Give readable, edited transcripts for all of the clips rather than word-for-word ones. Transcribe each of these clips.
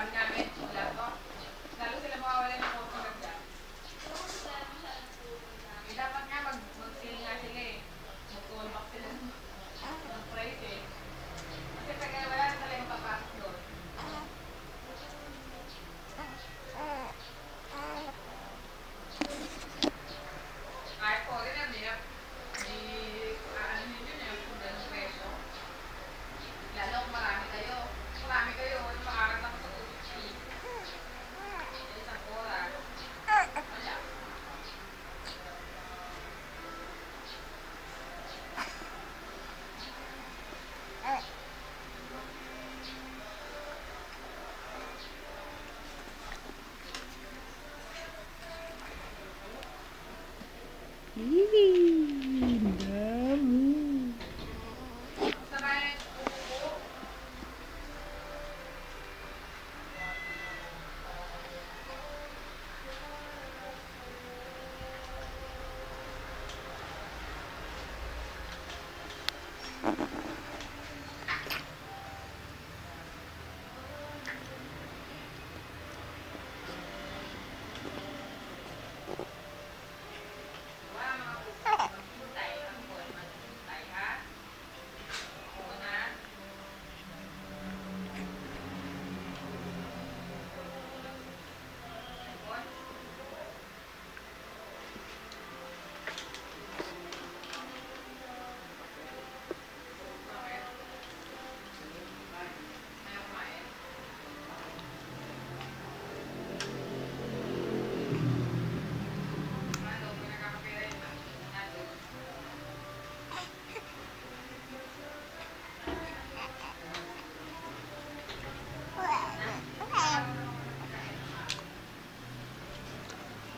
sabi namin, lalo sila mawawala ng customer dyan. Dapat nga mag-sale nga sila eh. Mag-callback sila ng price eh. Kasi pag wala na talagang papasok doon. Kahit po, ganyan din. Ano nyo yun eh, kung ganun presyo. Lalo kung marami kayo. Marami kayo, yung makakatang sa 250. Isang oras. Wala. Dami.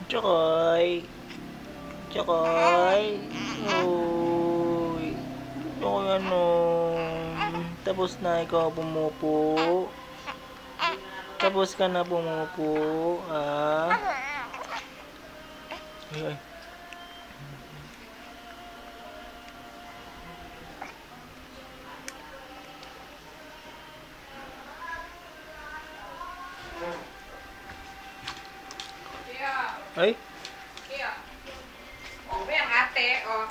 Chokoy. Chokoy. Uy. Chokoy ano. Tapos na ikaw pumupo. Tapos ka na pumupo. Ah. Ay, ay. Ay? Kaya. O, ba yung ate, o.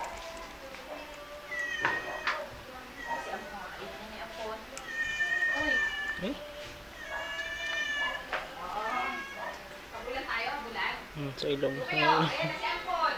Kasi ang makakait na niya po. Uy. Ay? Oo. Pabulan tayo, bulan. Sa ilong. Tumayo, ayan na si Ampon.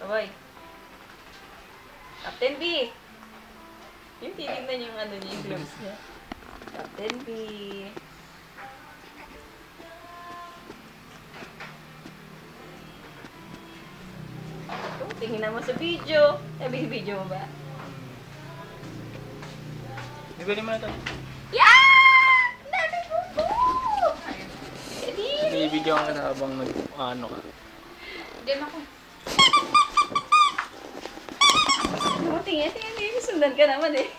Hoy. Captain B. Yung titignan yung ano niya, yung gloves niya. Captain B. Oh, tingin naman sa video. Video mo ba? Bibili mo na ito. Yeah! Dami mo po! Bibigyan ka na habang ano ka. Diyan ako. Tingin. Sundan ka naman eh.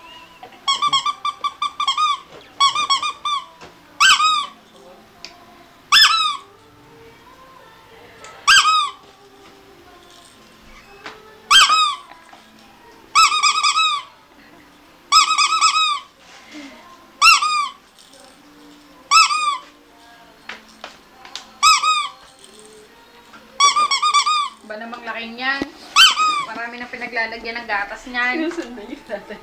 Ba namang laki niyan? Marami nang pinaglalagyan ng gatas niyan. Sinusundan yung tatay.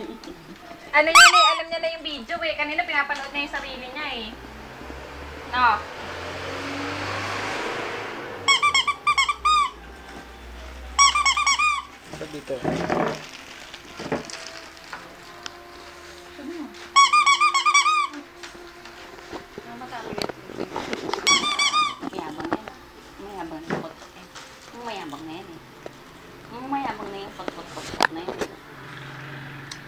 Ano niya na alam niya na yung video eh. Kanina pinapanood niya yung sarili niya eh. No. Sa dito. Mayabang na yan. Mayabang na pot-pot yan. Mayabang na yan eh. Mayabang na yung pot-pot-pot na yan.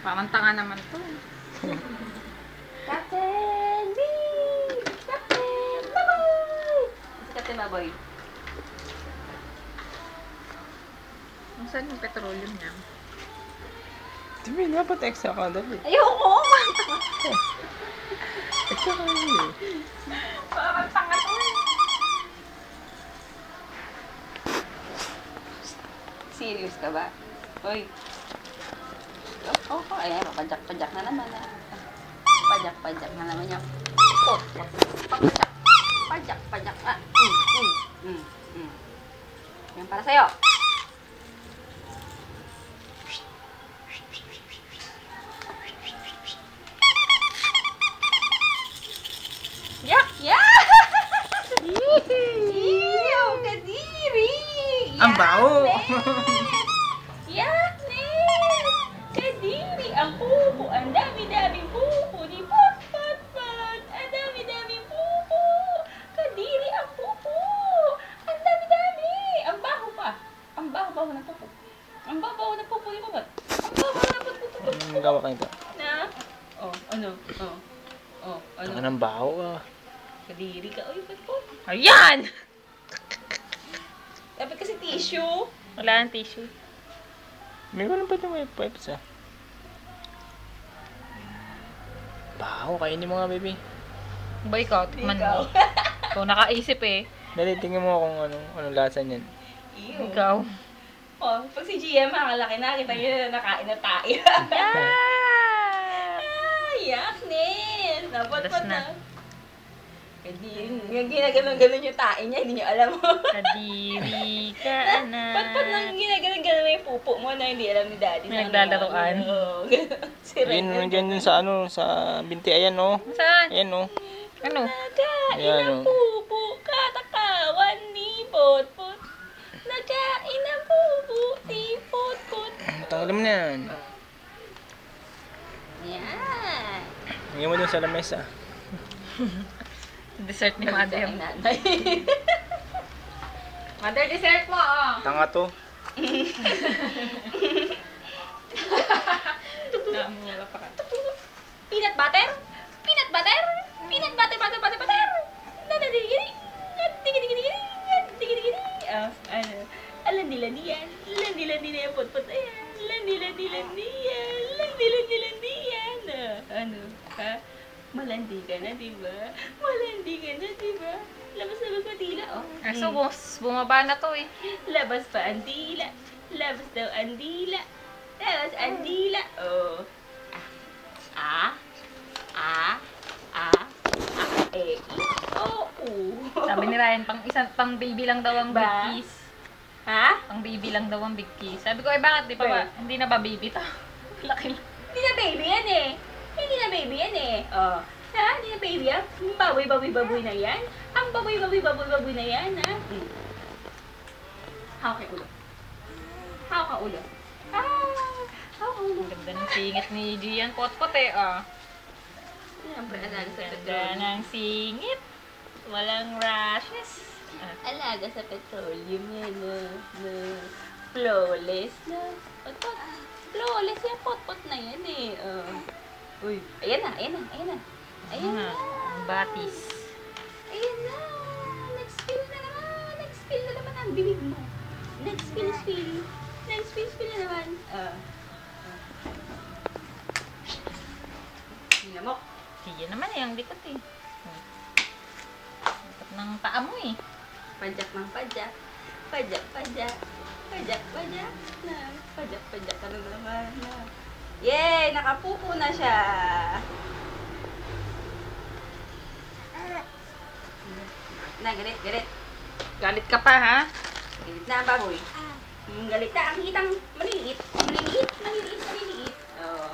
Mamantanga naman to. Captain B! Captain Baboy! Si Captain Baboy. Saan yung petroleum niya? Diba, dapat extra ka dali. Ayoko! Extra ka dali. Parang tanga to eh. Serious ka ba? Hoy. Ayan, pajak-pajak na naman. Pajak-pajak na naman yung pajak. Pajak-pajak. Yan para sa'yo. Yak! Yeah! Ew, kadiri! Ang baho! Yaknin! Kadiri ang pupo. Ang dami-daming pupo ni Pot-Pot-Pot. Ang dami-daming pupo. Kadiri ang pupo. Ang dami-dami. Ang baho pa. Ang baho-baho ng pupo. Ang baho-baho ng pupo ni Pot-Pot. Ang baho-baho ng pupo. Anong gawa ka nito? Na? Oh, ano? Oh, ano? Ang ng baho ah. Kadiri ka. Uy, Pot-Pot. Ayan! Dapat kasi tissue. Wala nang tissue. May walang pa yung pipes ah. Baho, kainin mo nga baby. Ba ikaw? Tikman mo. Ikaw nakaisip eh. Dali, tingnan mo kung anong lasa niyan. Ew. Ikaw. Oh, pag si GM makalaki na, kita nyo na nakain na tayo. Yaknin! Napot-pot Alas na. na. Yung ginaganon-ganon yung tae niya, hindi nyo alam mo. Kadiri ka na. Pot-pot lang ginaganon-ganon yung pupo mo na hindi alam ni daddy. May naglalaroan. Oo, gano'n. Si Ayun, Ren. nandiyan dun sa sa binti. Ayan oh. Saan? Ayan oh. Ano? Nakain Ayan, ang oh. pupo, katakawan ni Pot-pot. Nakain ang pupo ni Pot-pot. Tanggalin mo na yan. Yan. Hanggang mo dun sa lamesa. Dessert ni Mother. Ay, nanay. Mother, dessert mo oh. Tanga to. Namula pa ka. Peanut butter? Peanut butter? Peanut butter, butter, butter, butter! Nanadigiri! Nanadigiri! Nanadigiri! Ano? Landi-landi yan. Landi-landi na yung pot-pot. Ayan. Landi-landi-landi yan. Landi-landi-landi yan. Ano? Ha? Malandi ka na, diba? Malandi ka na, diba? Labas na ba tila? Oh. So, bumaba na to eh. Labas pa ang dila. Labas daw ang dila. Labas ang dila. Oh. Sabi ni Ryan, pang baby lang daw ang big Ba? kiss. Ha? Pang baby lang daw ang big kiss. Sabi ko, bakit di pa ba? Hindi na ba baby to? Laki lang. Hindi na baby yan eh. Hindi na baby yan eh. Oh. Ha? Hindi na baby yan. Baboy na yan. Ang baboy na yan, ha? Hawak yung ulo. Hawak ang ulo. Hawak ang ulo. Ang ganda ng singit ni Gian Pot-Pot eh, ah. Siyempre, alaga sa Ganda petroleum. ng singit. Walang rashes. Alaga sa petroleum yan, na flawless na. Pot-pot. Flawless yan, pot-pot na yan eh. Uy, ayan na. Ayan na. Ang batis. Ayan na! Next fill na naman! Next fill na naman ang bibig mo. Next fill na naman. Hinamok. Sige naman eh, ang likot eh. Likot ng paa mo eh. Pajak ng pajak. Pajak na. Pajak ka na naman. Yay! Nakapupo na siya. Na, galit. Galit ka pa ha? Galit na ang baboy. Galit na. Ang hitang maliliit. Maliliit. Oh.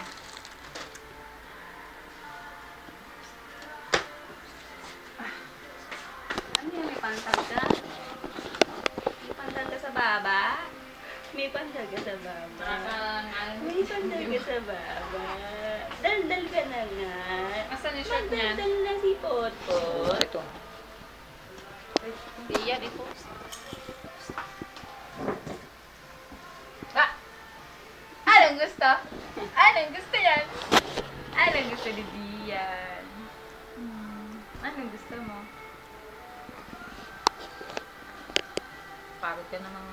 sandal ka sa baba. Nakaka- May sandal ka sa baba. Daldal ka na nga. Asan yung shirt niya? Magdaldal na si Potpot. Ito. Iya, dito. Ah! Anong gusto? Anong gusto yan? Anong gusto ni Dian? Anong gusto mo? Pagod ka namang,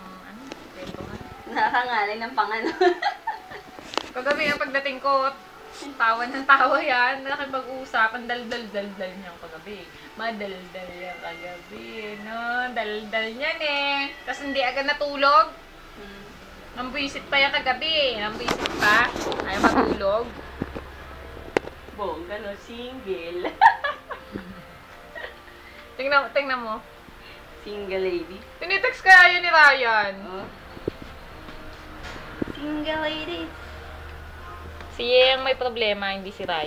kwento nga. Nakakangalay ng pangano. Kagabi ang pagdating ko, tawa ng tawa yan. Nakipag-usap, ang daldal-daldal niyang kagabi. Madaldal yan kagabi, no? Daldal niyan eh. Tapos hindi agad natulog. Nambuisit pa yan kagabi. Nambuisit pa. Ayaw matulog. Bongga no, single. Tingnan mo. Single lady. Tinitext kaya yun ni Ryan. Oh. Single lady. Si Yang may problema, hindi si Ryan.